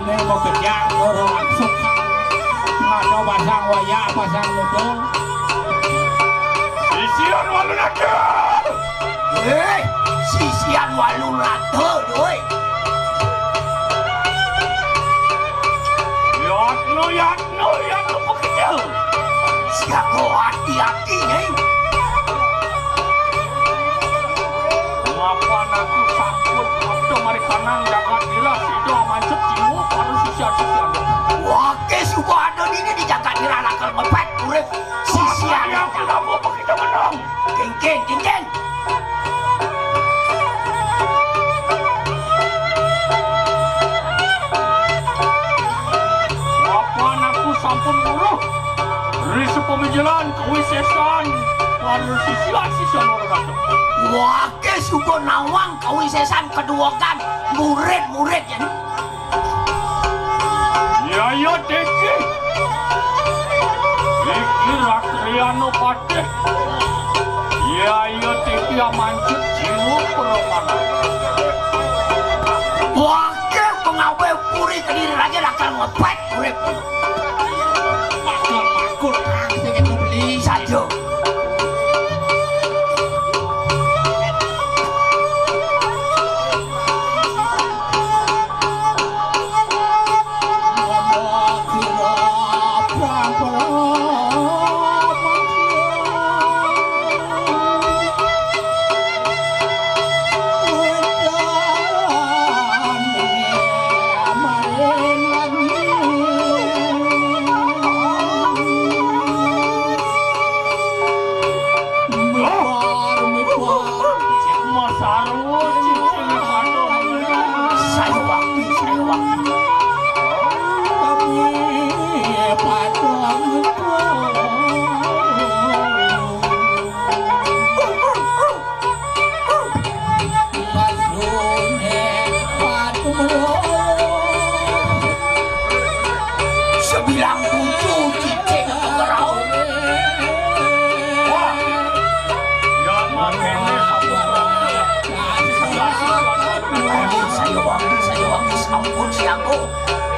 Neng mau kejang orang langsung ngado pasang waya pasang ludo sisian walun ake sisian walun ake doi yatno pekecil siago hati-hati nih mapan aku sampun abdo marikanang jagat dira sido mancep jiwa paru sisian wake suku ada ini dijaga dira nakal mepet urip sisian yang kenapa kita menang geng mapan aku sampun uruh risu pemijilan kewisesan paru sisian orang wake suku nawang kawisesan keduakan murid-murid ya teki iki rakriano pate ya teki amancut jiwa peremana wake pengawe puri kediri raja nakal ngepet urip makul kang sing beli saja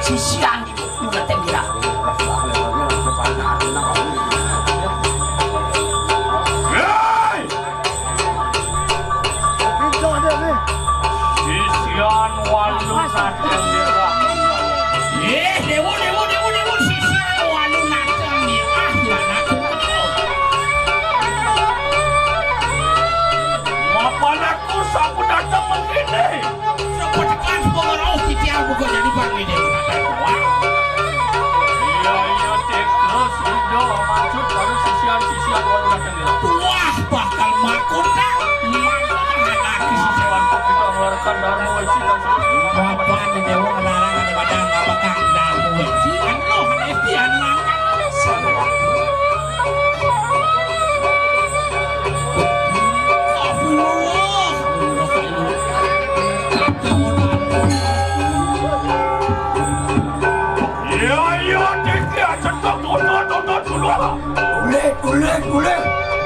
sisian di udah tembira sisian walun tembira dewo sisian walun tembira lah aku mapan aku sapu datang begini sepertikan pengarau sisian bukan jadi panggil dia ya teki sido mancut paru sisian walun tembira wah bakal makut dah lagi sisian kita mengeluarkan darmu wajib dan bapak di dewa melarang di badan apakah darmu wajib kan lo hadiah Boleh.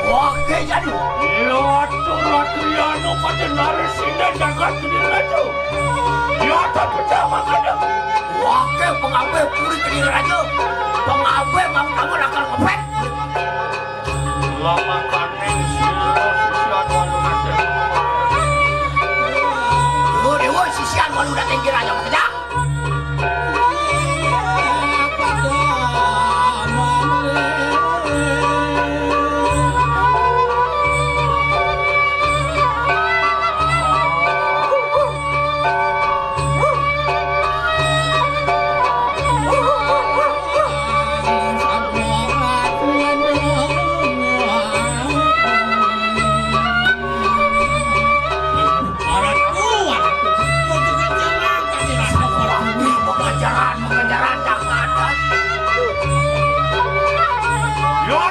Oke jadi. Ya, Ratriano pada narisina jagat kediri raja. Ya, tak percaya kadang. Oke pengawe puri kediri raja. Pengawe kamu nakal ngepet. Lama kaning sisian walu nate. Dewa sisian walu nate kira raja kerja. Ya,